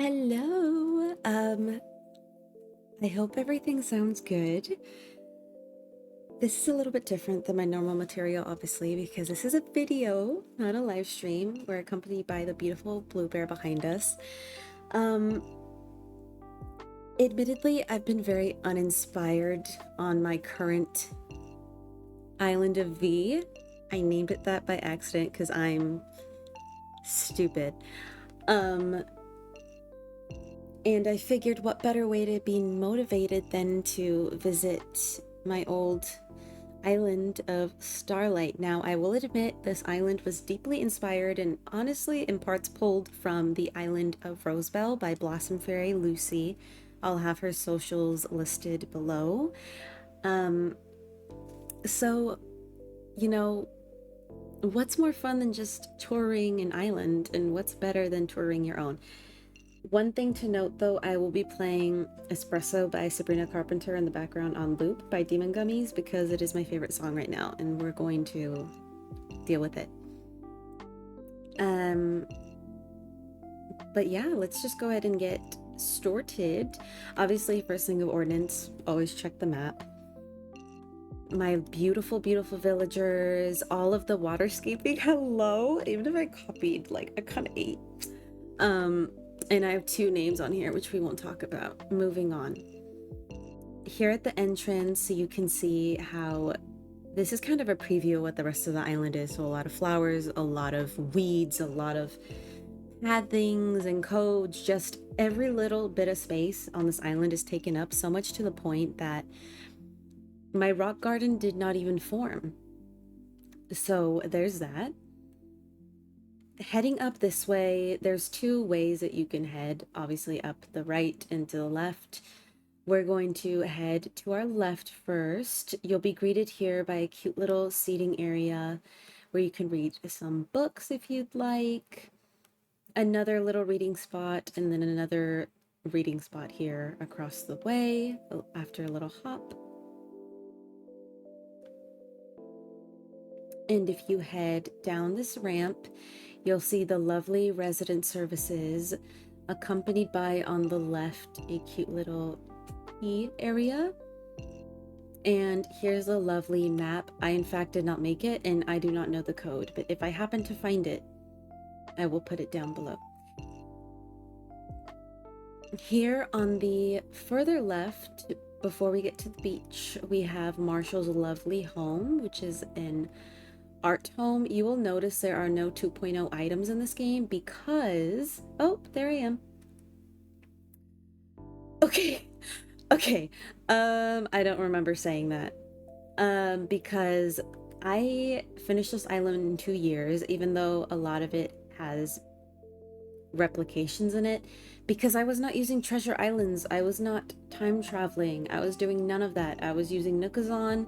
Hello. I hope everything sounds good. This is a little bit different than my normal material, obviously, because this is a video, not a live stream. We're accompanied by the beautiful blue bear behind us. Admittedly, I've been very uninspired on my current island of V. I named it that by accident because I'm stupid. And I figured what better way to be motivated than to visit my old island of Starlight. Now, I will admit this island was deeply inspired and honestly in parts pulled from the island of Rosebelle by Blossom Fairy Lucy. I'll have her socials listed below. So, you know, what's more fun than just touring an island, and what's better than touring your own? One thing to note though, I will be playing Espresso by Sabrina Carpenter in the background on loop by Demon Gummies because it is my favorite song right now and we're going to deal with it. But yeah, let's just go ahead and get started. Obviously, first thing of ordinance, always check the map. My beautiful, beautiful villagers, all of the waterscaping, hello, even if I copied, like, I kind of ate. And I have two names on here, which we won't talk about. Moving on. Here at the entrance, so you can see how this is kind of a preview of what the rest of the island is. So a lot of flowers, a lot of weeds, a lot of pathings and codes. Just every little bit of space on this island is taken up, so much to the point that my rock garden did not even form. So there's that. Heading up this way, there's two ways that you can head, obviously up the right and to the left. We're going to head to our left first. You'll be greeted here by a cute little seating area where you can read some books if you'd like. Another little reading spot, and then another reading spot here across the way after a little hop. And if you head down this ramp, you'll see the lovely resident services, accompanied by, on the left, a cute little tea area. And here's a lovely map. I, in fact, did not make it, and I do not know the code, but if I happen to find it, I will put it down below. Here on the further left, before we get to the beach, we have Marshall's lovely home, which is an art home. You will notice there are no 2.0 items in this game because, oh, there I am. Okay. I don't remember saying that. Because I finished this island in 2 years, even though a lot of it has replications in it, because I was not using treasure islands. I was not time traveling. I was doing none of that. I was using 𝐜𝐫𝐞𝐝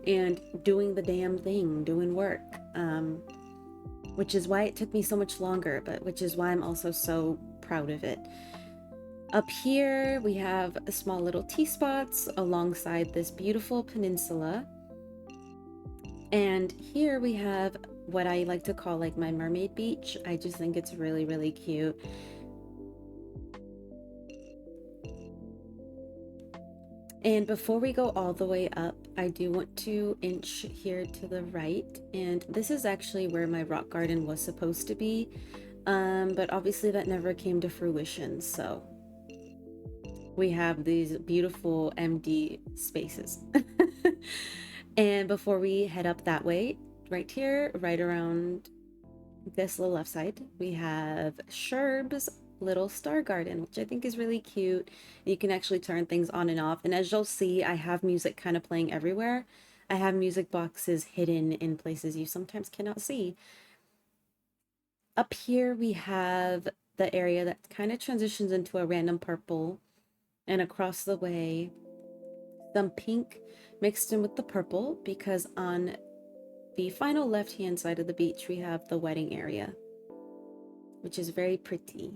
and doing the damn thing, doing work, which is why it took me so much longer, but which is why I'm also so proud of it. Up here we have a small little tea spots alongside this beautiful peninsula, and here we have what I like to call like my mermaid beach. I just think it's really, really cute. And before we go all the way up, I do want to inch here to the right, and this is actually where my rock garden was supposed to be, but obviously that never came to fruition, so we have these beautiful empty spaces. And before we head up that way, right here, right around this little left side, we have 𝐜𝐲𝐿's little star garden, which I think is really cute. You can actually turn things on and off, and as you'll see, I have music kind of playing everywhere. I have music boxes hidden in places you sometimes cannot see. Up here we have the area that kind of transitions into a random purple, and across the way some pink mixed in with the purple, because on the final left hand side of the beach we have the wedding area, which is very pretty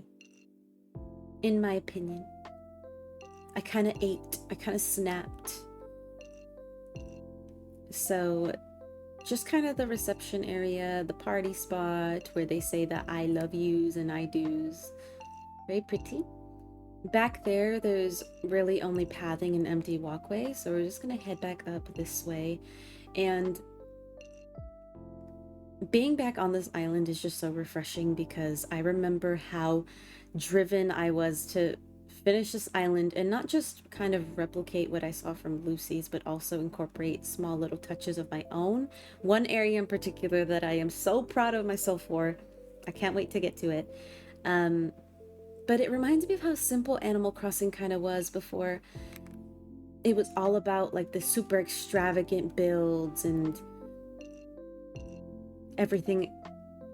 in my opinion. I kind of ate, I kind of snapped. So just kind of the reception area, the party spot where they say the I love yous and I do's. Very pretty. Back there, there's really only pathing and empty walkway, so we're just gonna head back up this way. And being back on this island is just so refreshing because I remember how driven I was to finish this island and not just kind of replicate what I saw from Lucy's, but also incorporate small little touches of my own. One area in particular that I am so proud of myself for, I can't wait to get to it. But it reminds me of how simple Animal Crossing kind of was before. It was all about like the super extravagant builds and everything,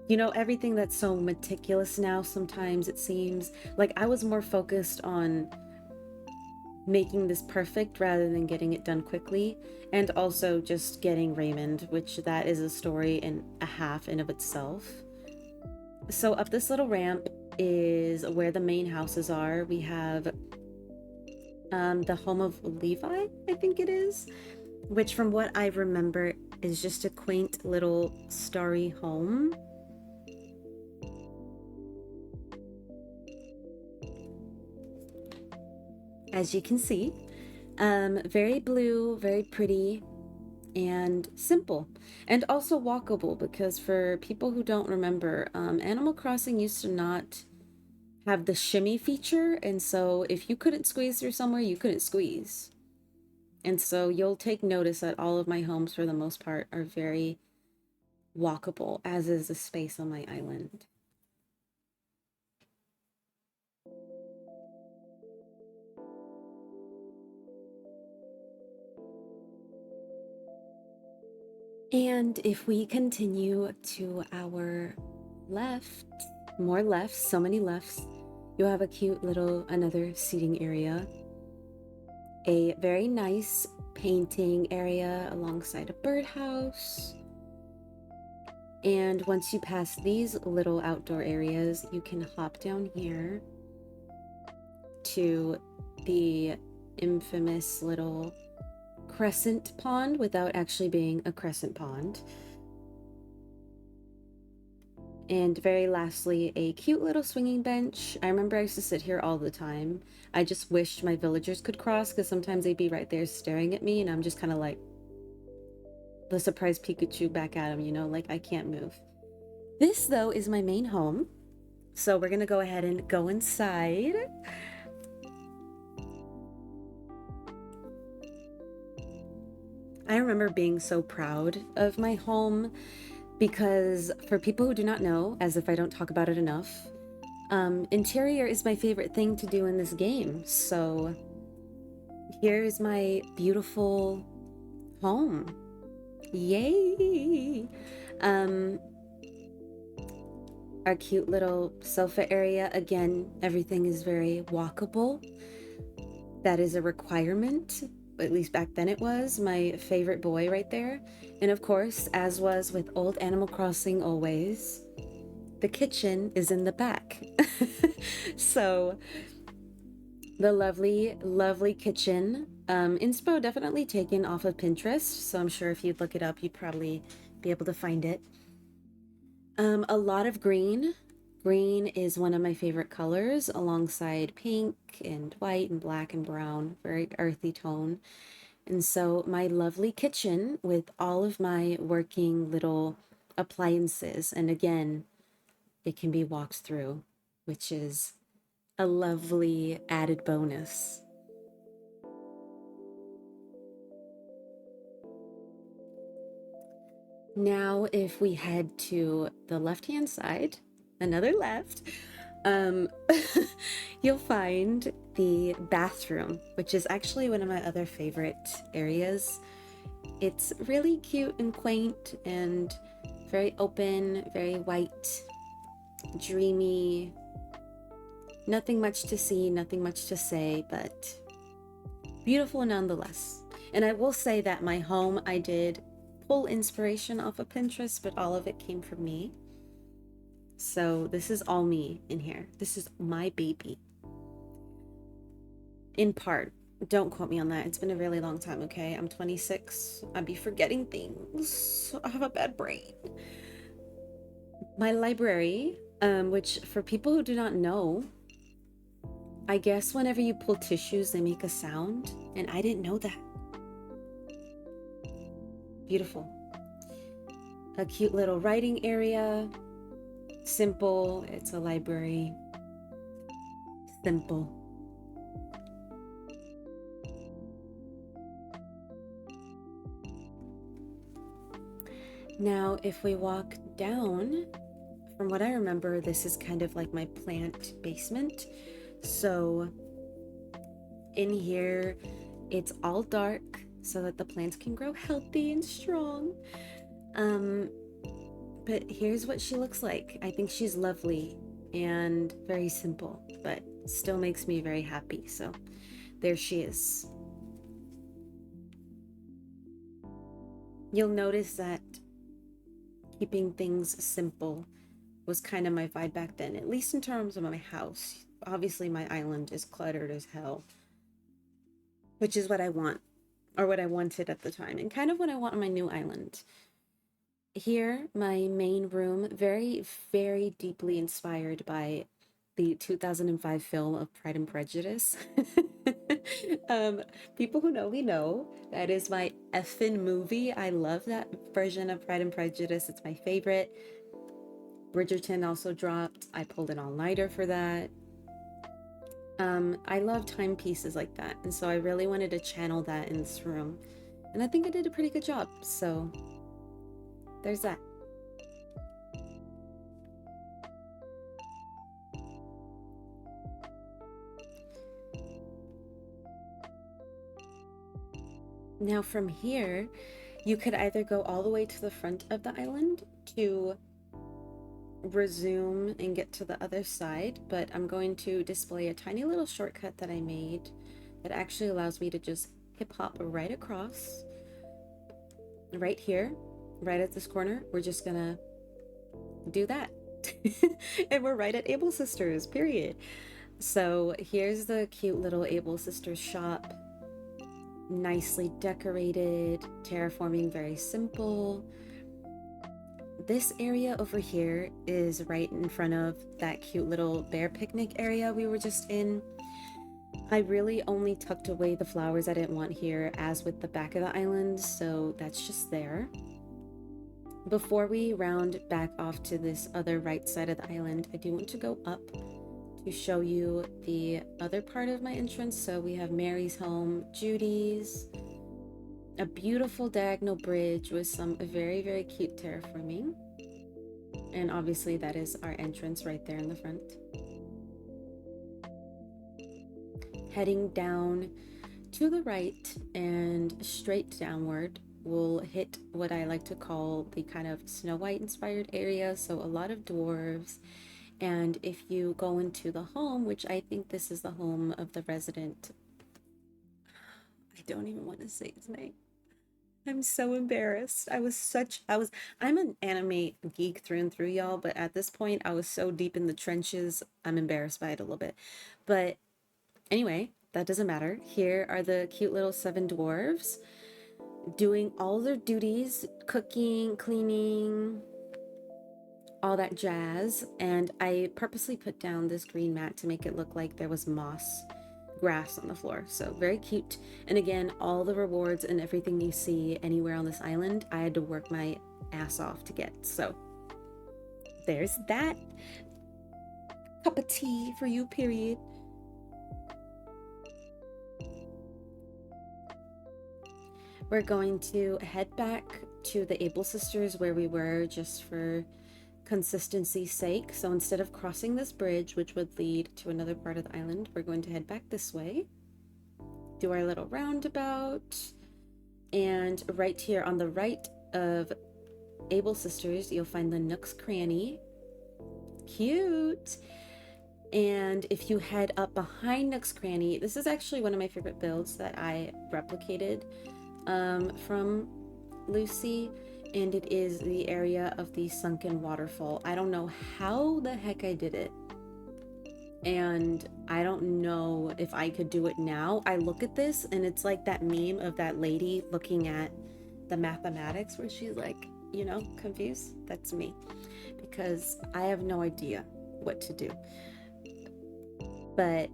you know, everything that's so meticulous now. Sometimes it seems like I was more focused on making this perfect rather than getting it done quickly, and also just getting Raymond, which that is a story and a half in of itself. So up this little ramp is where the main houses are. We have the home of Levi, I think it is, which from what I remember is just a quaint little starry home. As you can see, very blue, very pretty, and simple, and also walkable, because for people who don't remember, Animal Crossing used to not have the shimmy feature, and so if you couldn't squeeze through somewhere, you couldn't squeeze. And so you'll take notice that all of my homes, for the most part, are very walkable, as is the space on my island. And if we continue to our left, more lefts, so many lefts, you have a cute little another seating area, a very nice painting area alongside a birdhouse. And once you pass these little outdoor areas, you can hop down here to the infamous little crescent pond without actually being a crescent pond. And very lastly, a cute little swinging bench. I remember I used to sit here all the time. I just wished my villagers could cross, because sometimes they'd be right there staring at me and I'm just kind of like the surprised Pikachu back at them, you know, like I can't move. This though is my main home. So we're gonna go ahead and go inside. I remember being so proud of my home because, for people who do not know, as if I don't talk about it enough, interior is my favorite thing to do in this game. So here's my beautiful home. Yay! Our cute little sofa area. Again, everything is very walkable. That is a requirement. At least back then it was. My favorite boy right there. And of course, as was with old Animal Crossing always, the kitchen is in the back. So the lovely, lovely kitchen. Inspo definitely taken off of Pinterest, so I'm sure if you'd look it up, you'd probably be able to find it. A lot of green. Green is one of my favorite colors, alongside pink and white and black and brown, very earthy tone. And so my lovely kitchen with all of my working little appliances, and again, it can be walked through, which is a lovely added bonus. Now, if we head to the left-hand side, another left, um, you'll find the bathroom, which is actually one of my other favorite areas. It's really cute and quaint and very open, very white, dreamy. Nothing much to see, nothing much to say, but beautiful nonetheless. And I will say that my home, I did pull inspiration off of Pinterest, but all of it came from me. So this is all me in here. This is my baby. In part. Don't quote me on that. It's been a really long time, okay? I'm 26. I'd be forgetting things. I have a bad brain. My library, which for people who do not know, I guess whenever you pull tissues, they make a sound, and I didn't know that. Beautiful. A cute little writing area. Simple. It's a library. Simple. Now, if we walk down, from what I remember, this is kind of like my plant basement. So in here, it's all dark so that the plants can grow healthy and strong. But here's what she looks like. I think she's lovely and very simple, but still makes me very happy. So there she is. You'll notice that keeping things simple was kind of my vibe back then, at least in terms of my house. Obviously, my island is cluttered as hell, which is what I want, or what I wanted at the time, and kind of what I want on my new island. Here, my main room, very, very deeply inspired by the 2005 film of Pride and Prejudice. People who know me know that is my effing movie. I love that version of Pride and Prejudice. It's my favorite. Bridgerton also dropped. I pulled an all-nighter for that. I love timepieces like that, and so I really wanted to channel that in this room, and I think I did a pretty good job. So there's that. Now from here, you could either go all the way to the front of the island to resume and get to the other side, but I'm going to display a tiny little shortcut that I made that actually allows me to just hip hop right across, right here, right at this corner. We're just gonna do that. And we're right at Able Sisters, period. So here's the cute little Able Sisters shop. Nicely decorated, terraforming very simple. This area over here is right in front of that cute little bear picnic area we were just in. I really only tucked away the flowers I didn't want here, as with the back of the island, so that's just there. Before we round back off to this other right side of the island, I do want to go up to show you the other part of my entrance. So we have Mary's home, Judy's, a beautiful diagonal bridge with some very, very cute terraforming. And obviously that is our entrance right there in the front. Heading down to the right and straight downward, we'll hit what I like to call the kind of Snow White inspired area. So a lot of dwarves. And if you go into the home, which I think this is the home of the resident, I don't even want to say his name. I'm so embarrassed. I'm an anime geek through and through, y'all, but at this point I was so deep in the trenches, I'm embarrassed by it a little bit. But anyway, that doesn't matter. Here are the cute little 7 dwarves doing all their duties, cooking, cleaning, all that jazz. And I purposely put down this green mat to make it look like there was moss grass on the floor. So very cute. And again, all the rewards and everything you see anywhere on this island, I had to work my ass off to get. So there's that. Cup of tea for you, period. We're going to head back to the Able Sisters where we were, just for consistency's sake. So instead of crossing this bridge, which would lead to another part of the island, we're going to head back this way, do our little roundabout, and right here on the right of Able Sisters, you'll find the Nook's Cranny. Cute. And if you head up behind Nook's Cranny, this is actually one of my favorite builds that I replicated from Lucy, and it is the area of the Sunken waterfall. I don't know how the heck I did it, and I don't know if I could do it now. I look at this and it's like that meme of that lady looking at the mathematics where she's like, you know, confused. That's me, because I have no idea what to do. But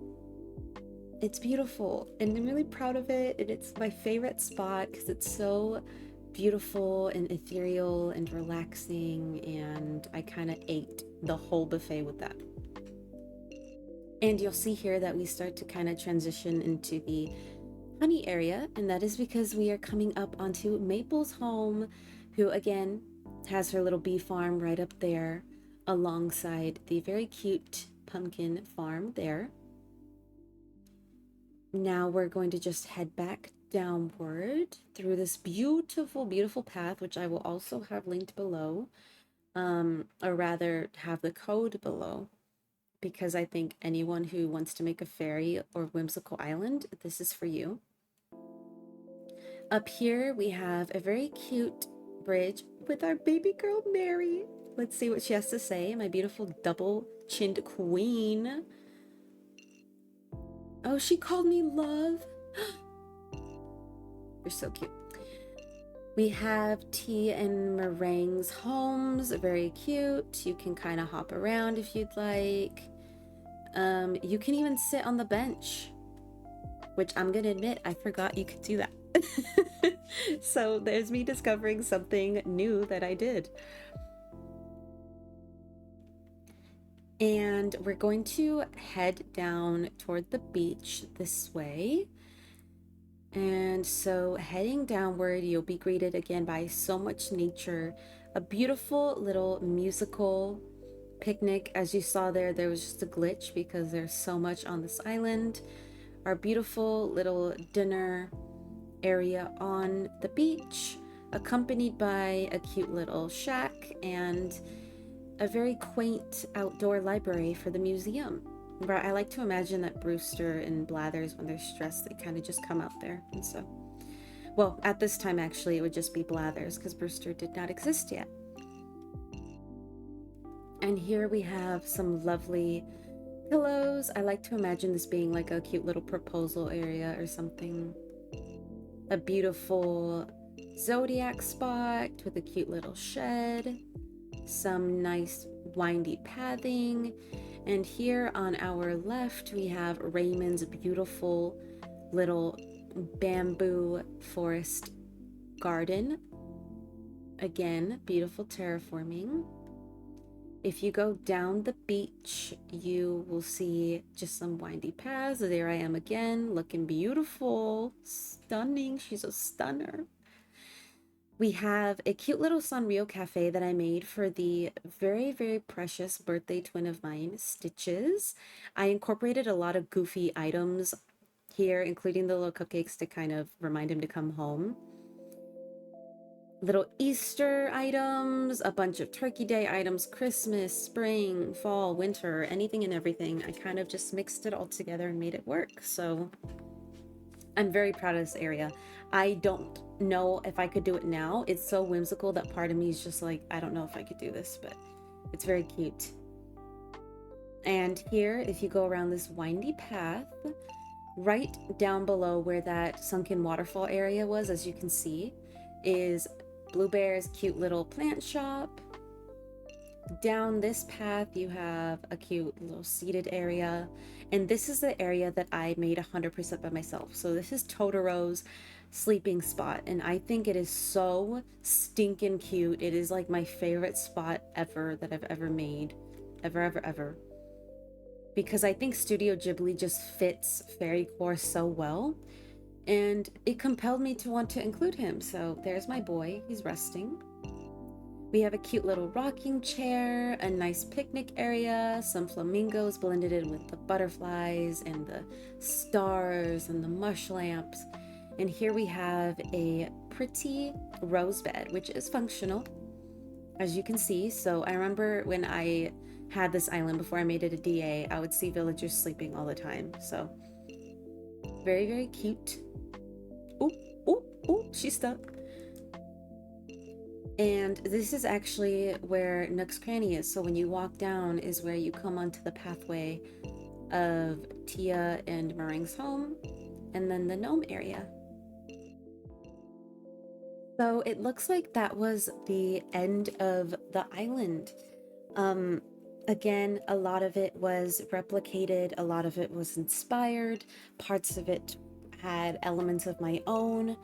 It's beautiful and I'm really proud of it, and it's my favorite spot because it's so beautiful and ethereal and relaxing, and I kind of ate the whole buffet with that. And you'll see here that we start to kind of transition into the honey area, and that is because we are coming up onto Maple's home, who again has her little bee farm right up there alongside the very cute pumpkin farm there. Now we're going to just head back downward through this beautiful, beautiful path, which I will also have linked below, or rather have the code below, because I think anyone who wants to make a fairy or whimsical island, this is for you. Up here we have a very cute bridge with our baby girl Mary. Let's see what she has to say, my beautiful double-chinned queen. Oh, she called me love. You're so cute. We have Tea and Meringue's homes, very cute. You can kind of hop around if you'd like. You can even sit on the bench, which I'm gonna admit, I forgot you could do that. So there's me discovering something new that I did. And we're going to head down toward the beach this way. And so heading downward, you'll be greeted again by so much nature, a beautiful little musical picnic. As you saw there, there was just a glitch because there's so much on this island. Our beautiful little dinner area on the beach, accompanied by a cute little shack and a very quaint outdoor library for the museum. But I like to imagine that Brewster and Blathers, when they're stressed, they kind of just come out there. And so, well, at this time, actually, it would just be Blathers because Brewster did not exist yet. And here we have some lovely pillows. I like to imagine this being like a cute little proposal area or something. A beautiful zodiac spot with a cute little shed. Some nice windy pathing. And here on our left, we have Raymond's beautiful little bamboo forest garden. Again, beautiful terraforming. If you go down the beach, you will see just some windy paths. There I am again, looking beautiful, stunning. She's a stunner. We have a cute little Sanrio cafe that I made for the very, very precious birthday twin of mine, Stitches. I incorporated a lot of goofy items here, including the little cupcakes to kind of remind him to come home. Little Easter items, a bunch of Turkey Day items, Christmas, spring, fall, winter, anything and everything. I kind of just mixed it all together and made it work. So I'm very proud of this area. I don't know if I could do it now. It's so whimsical that part of me is just like, I don't know if I could do this, but it's very cute. And here, if you go around this windy path, right down below where that sunken waterfall area was, as you can see, is Blue Bear's cute little plant shop. Down this path, you have a cute little seated area. And this is the area that I made 100% by myself. So this is Totoro's sleeping spot. And I think it is so stinking cute. It is like my favorite spot ever that I've ever made. Ever, ever, ever. Because I think Studio Ghibli just fits fairycore so well. And it compelled me to want to include him. So there's my boy, he's resting. We have a cute little rocking chair, a nice picnic area, some flamingos blended in with the butterflies and the stars and the mush lamps. And here we have a pretty rose bed, which is functional, as you can see. So I remember when I had this island before I made it a DA, I would see villagers sleeping all the time. So very, very cute. Oh, oh, oh, she's stuck. And this is actually where Nook's Cranny is. So when you walk down is where you come onto the pathway of Tia and Meringue's home, and then the gnome area. So it looks like that was the end of the island. Again, a lot of it was replicated, a lot of it was inspired, parts of it had elements of my own.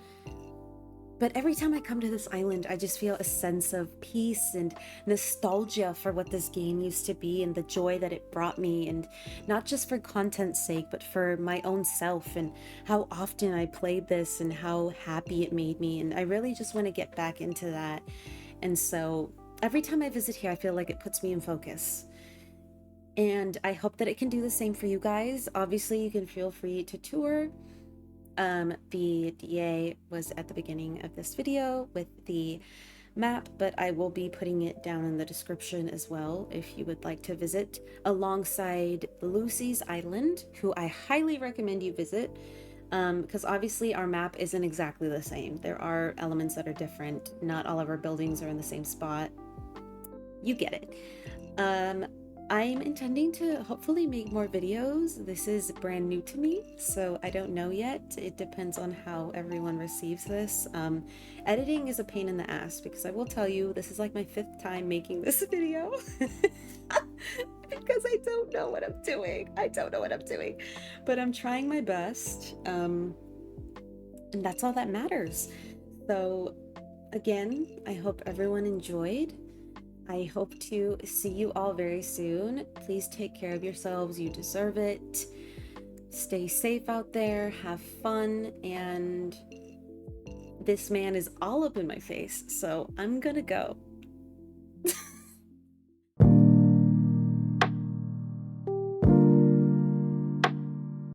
But every time I come to this island, I just feel a sense of peace and nostalgia for what this game used to be and the joy that it brought me, and not just for content's sake, but for my own self and how often I played this and how happy it made me. And I really just want to get back into that. And so every time I visit here, I feel like it puts me in focus. And I hope that it can do the same for you guys. Obviously, you can feel free to tour. The DA was at the beginning of this video with the map, but I will be putting it down in the description as well if you would like to visit, alongside Lucy's Island, who I highly recommend you visit, because obviously our map isn't exactly the same. There are elements that are different. Not all of our buildings are in the same spot. You get it. I'm intending to hopefully make more videos. This is brand new to me, so I don't know yet. It depends on how everyone receives this. Editing is a pain in the ass, because I will tell you, this is like my 5th time making this video. Because I don't know what I'm doing. But I'm trying my best, and that's all that matters. So again, I hope everyone enjoyed. I hope to see you all very soon. Please take care of yourselves. You deserve it. Stay safe out there. Have fun. And this man is all up in my face, so I'm gonna go.